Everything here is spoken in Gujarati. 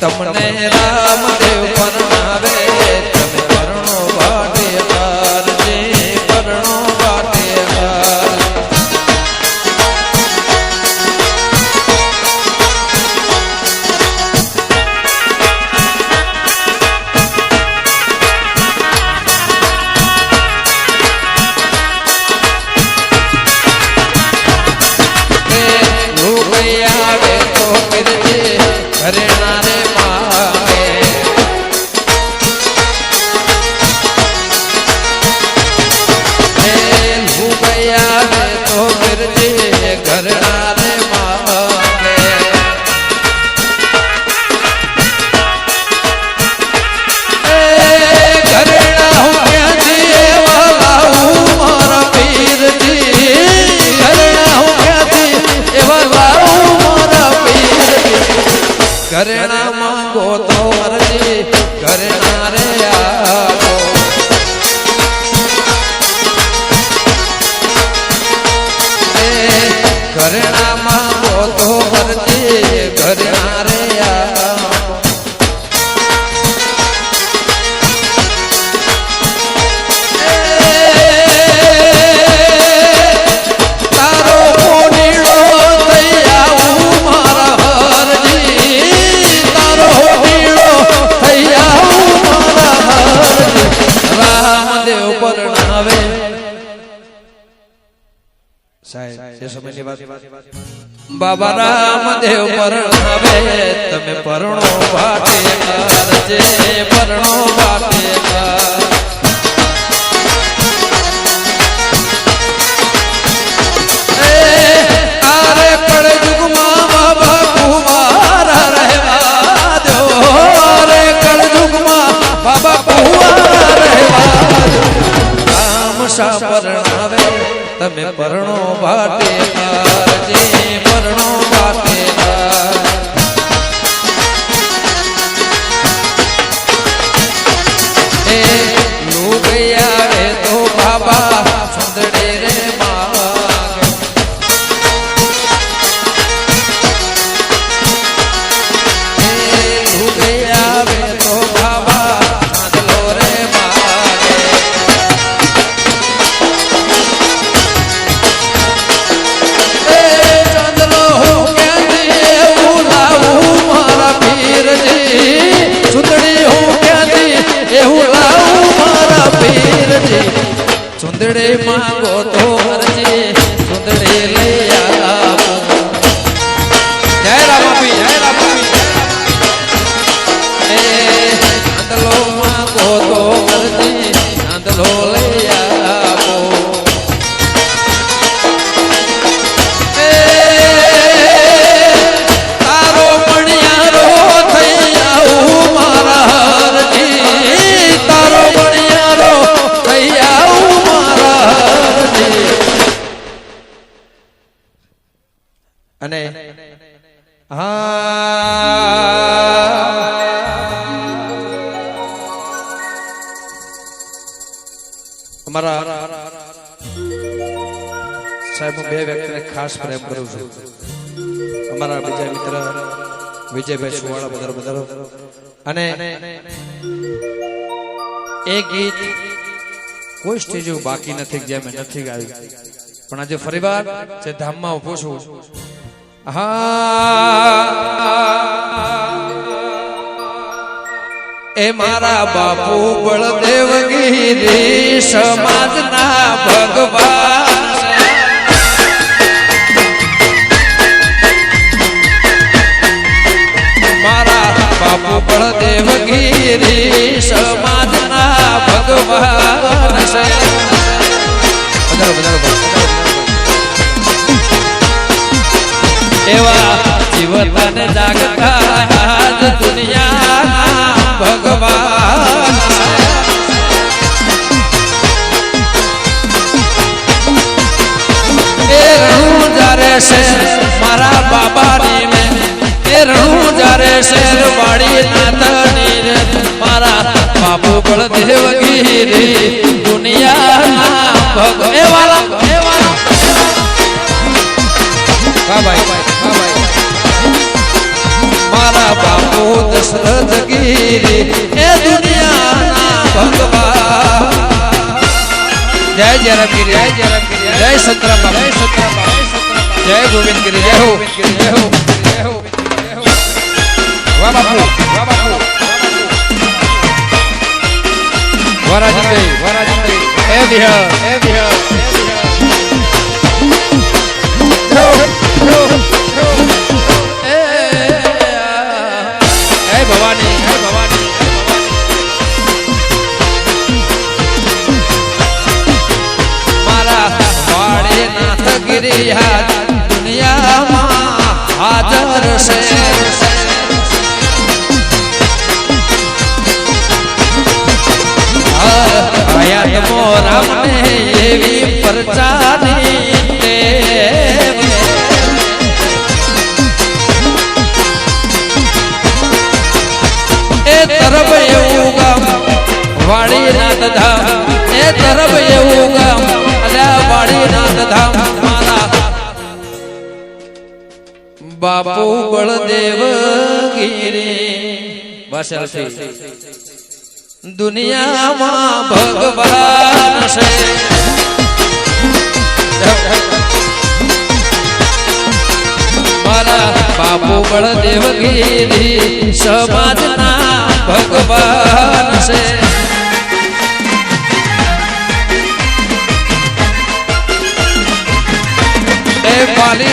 તમને રામદેવ પરણાવે તમે પરણો વાટેદાર જે પરણો વાટેદાર આવે તો ફિરજે ઘરેણા રે માગે આવે તો ફિરજે ઘરેણા રે માગે ઘરેણા હું ક્યાંથી એવા લાવું મારા પીરજી ઘરેણા હું ક્યાંથી એવા લાવું ઘરેણા માંગો તો મરજી ઘરેણા રે આવો ઘરેણા માંગો તો મરજી ઘરેણા રે આવો તારો કોણીડો થઈ આવું મારા રામદેવ પરણાવે સાહેબ એ સમયની વાત બાબા રામદેવ પરણાવે તમે પરણો વાટેદાર જે પરણો વાટેદાર આરે કળયુગમાં બાબા કુંવારા રહેવા દો રે કળયુગમાં બાબા કુંવારા રહેવા દો રામ સા પરણાવે તમે પરણો વાટેદાર જે પરણો વાટેદાર એ લુગૈયા આવે તો બાબા સુંદડે રે માગે લુગૈયા આવે તો બાબા ચાંદલો રે માગે ચાંદલો હું ક્યાંથી એવું લાવું મારા પીરજી સુંદડી હું ક્યાંથી એવું લાવું મારા પીરજી સુંદડી માંગો તો મરજી સુંદડી લઈ આવો જય રામાપી જય રામાપી ચાંદલો માંગો તો મરજી ચાંદલો લઈ આવો તારો મણિયારો થઈ આવું મારા હરજી તારો મણિયારો થઈ આવું મારા હરજી અને અમારા સાહેબ હું બે વ્યક્તિને ખાસ પ્રેમ કરું છું અમારા બીજા મિત્ર વિજયભાઈ સુવાળા બધારો અને એ ગીત કોઈ સ્ટેજ બાકી નથી જે મેં નથી ગાયું પણ આજે ફરીવાર જે ધામમાં ઉભો છું એ મારા બાપુ બળદેવગીરી સમાજના ભગવાન મારા બાપુ બળદેવગીરી સમાજના ભગવાન એવા જીવતને જાગતા આજ દુનિયાના ભગવાન એ રણું જ્યારે છે મારા બાબાની ને એ રણું જ્યારે શેર વાડી નાથની રે મારા બાપુ બળદેવગીરી દુનિયાના ભગવાન ભાઈ મારા બાપુ દશરથ जय रामगिरी जय संतराम बाबा जय गोविंद गिरी जय हो वाह बापू वराजन भाई ए बिहा भवानी मारा वाड़े नाथ गिरिया दुनिया हाजर से आया मोरा में ये भी परचानी तरफ એવું ગામ વાડીનાથ ધામ એ તરફ એવું ગામ અલ્યા વાડીનાથ ધામ મારા બાપુ બળદેવ ગીરી બસ દુનિયામાં ભગવાન છે મારા બાપુ બળદેવ ગીરી સમાજના भगवान से पाली